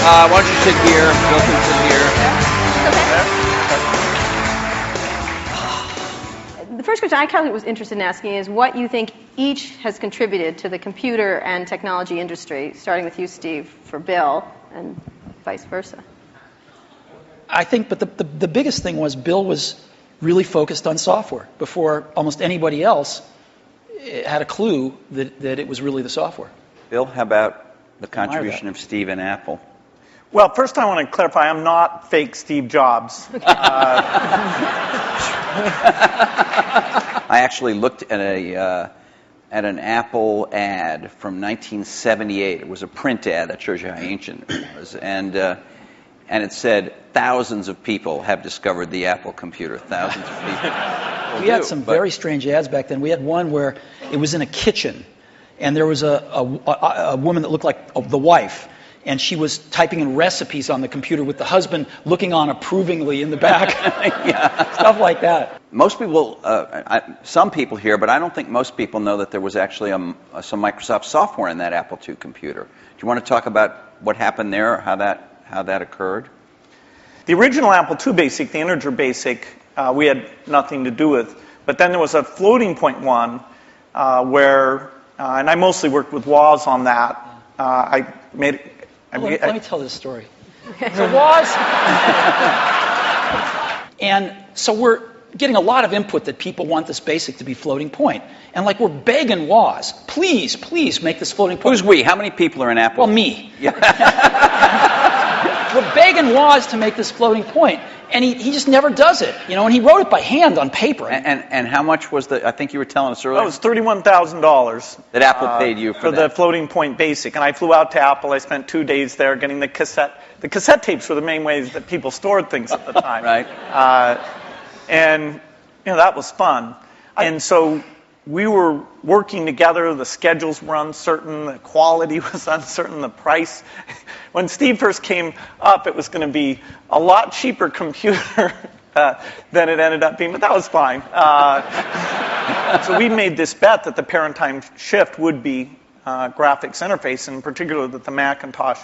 Why don't you sit here? Bill can sit here. The first question I kind of was interested in asking is what you think each has contributed to the computer and technology industry, starting with you, Steve, for Bill, and vice versa. I think, but the biggest thing was Bill was really focused on software before almost anybody else had a clue that it was really the software. Bill, how about the contribution of Steve and Apple? Well, first I want to clarify, I'm not fake Steve Jobs. I actually looked at an Apple ad from 1978. It was a print ad that shows you how ancient it was, and it said thousands of people have discovered the Apple computer. Thousands of people. We had some very strange ads back then. We had one where it was in a kitchen, and there was a woman that looked like the wife, and she was typing in recipes on the computer with the husband looking on approvingly in the back. Yeah. Stuff like that. Most people, some people here, but I don't think most people know that there was actually some Microsoft software in that Apple II computer. Do you want to talk about what happened there, or how that occurred? The original Apple II BASIC, the integer BASIC, we had nothing to do with. But then there was a floating point one where, and I mostly worked with Woz on that. Let me tell this story. So Woz, and so we're getting a lot of input that people want this BASIC to be floating point. And like we're begging Woz, please make this floating point. Who's we? How many people are in Apple? Well, me. Yeah. We're begging Woz to make this floating point, and he just never does it, and he wrote it by hand on paper. And how much was I think you were telling us earlier? That was $31,000. That Apple paid you for the floating point BASIC. And I flew out to Apple. I spent 2 days there getting the cassette. The cassette tapes were the main ways that people stored things at the time. Right. And that was fun. And so we were working together. The schedules were uncertain. The quality was uncertain. The price. When Steve first came up, it was going to be a lot cheaper computer than it ended up being, but that was fine. So we made this bet that the paradigm shift would be graphics interface, and in particular that the Macintosh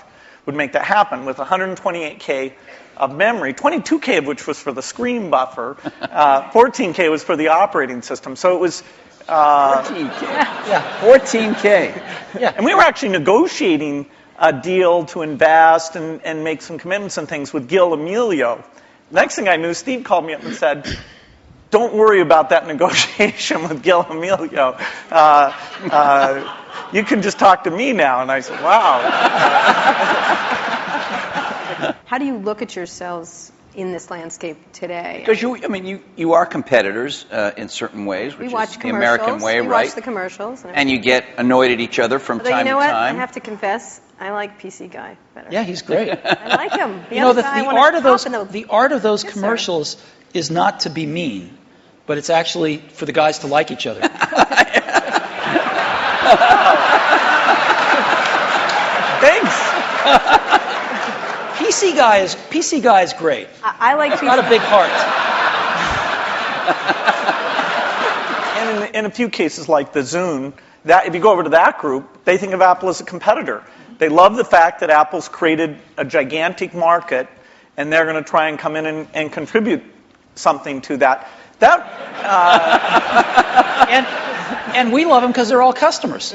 would make that happen with 128K of memory, 22K of which was for the screen buffer, 14K was for the operating system. So it was 14K. Yeah, 14K. Yeah, and we were actually negotiating a deal to invest and make some commitments and things with Gil Amelio. Next thing I knew, Steve called me up and said, "Don't worry about that negotiation with Gil Amelio. You can just talk to me now." And I said, "Wow." How do you look at yourselves in this landscape today? Because you are competitors in certain ways, which is the American way, right? We watch the commercials. And you get annoyed at each other from time to time. You know what? I have to confess, I like PC Guy better. Yeah, he's great. I like him. The art of those commercials is not to be mean, but it's actually for the guys to like each other. Thanks. PC Guy is great. I like PC. Got a big heart. And in a few cases like the Zune, that if you go over to that group, they think of Apple as a competitor. They love the fact that Apple's created a gigantic market, and they're going to try and come in and contribute something to that. And we love them because they're all customers.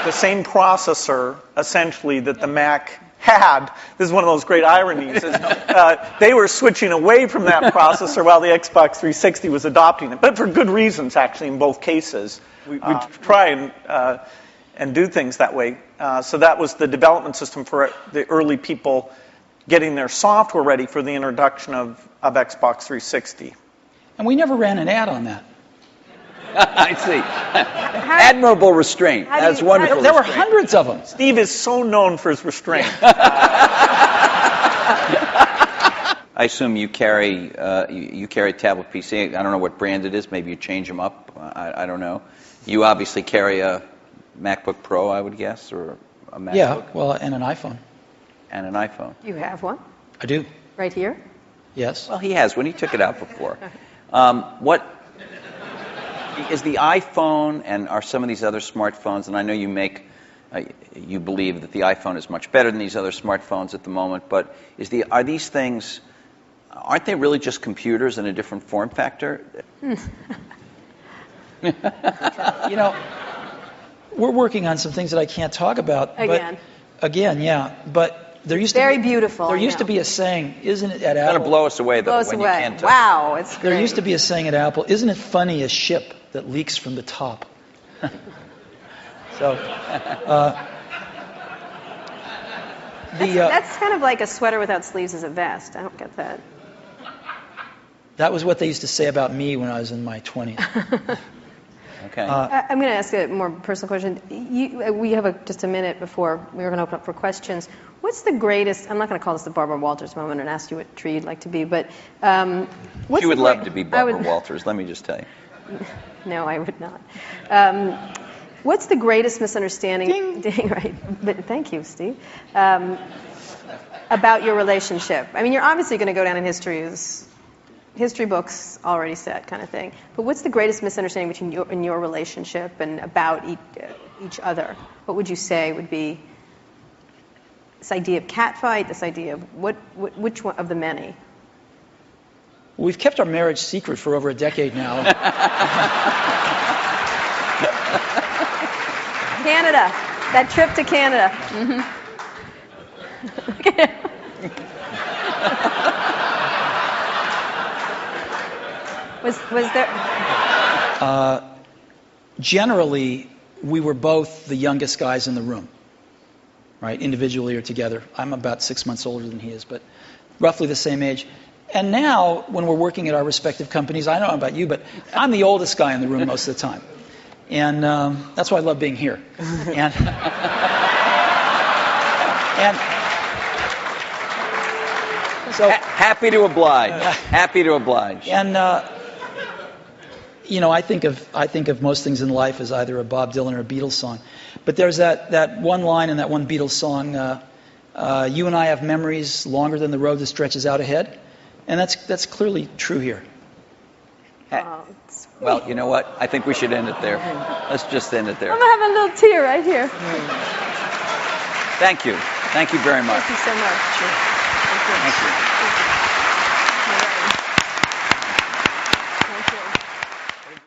The same processor, essentially, that the Mac had. This is one of those great ironies. They were switching away from that processor while the Xbox 360 was adopting it, but for good reasons, actually, in both cases. We try and do things that way. So that was the development system for the early people getting their software ready for the introduction of Xbox 360. And we never ran an ad on that. I see. Admirable restraint. That's wonderful. There were hundreds of them. Steve is so known for his restraint. I assume you carry a tablet PC. I don't know what brand it is. Maybe you change them up. I don't know. You obviously carry a MacBook Pro, I would guess, or a MacBook. Yeah, well, and an iPhone. And an iPhone. You have one? I do. Right here? Yes. Well, he has one. He took it out before. What is the iPhone and are some of these other smartphones, and I know you make you believe that the iPhone is much better than these other smartphones at the moment, but are these things, aren't they really just computers in a different form factor? You know, we're working on some things that I can't talk about. Again. But, again, yeah. But there used to Very be, beautiful, There I used to know. be a saying, isn't it at It's going Apple? to blow us away, though, Blow us when away. you can't touch Wow, it's There great. used to be a saying at Apple, isn't it funny a ship that leaks from the top? So, That's kind of like a sweater without sleeves is a vest. I don't get that. that was what they used to say about me when I was in my 20s. Okay. I'm going to ask a more personal question. We have just a minute before we're going to open up for questions. What's the greatest, I'm not going to call this the Barbara Walters moment and ask you what tree you'd like to be, but what's She would the love to be Barbara I would- Walters, let me just tell you. No, I would not. What's the greatest misunderstanding? Ding, right. But thank you, Steve. About your relationship. I mean, you're obviously going to go down in history as history books already said kind of thing. But what's the greatest misunderstanding between in your relationship and about each other? What would you say would be this idea of catfight? This idea of which one of the many? We've kept our marriage secret for over a decade now. Canada. That trip to Canada. Was there? Generally, we were both the youngest guys in the room, right? Individually or together. I'm about 6 months older than he is, but roughly the same age. And now, when we're working at our respective companies, I don't know about you, but I'm the oldest guy in the room most of the time. And that's why I love being here. And so Happy to oblige. Happy to oblige. And you know, I think of most things in life as either a Bob Dylan or a Beatles song. But there's that one line in that one Beatles song, you and I have memories longer than the road that stretches out ahead. And that's clearly true here. Well, you know what? I think we should end it there. Let's just end it there. I'm going to have a little tear right here. Thank you. Thank you very much. Thank you so much. Thank you.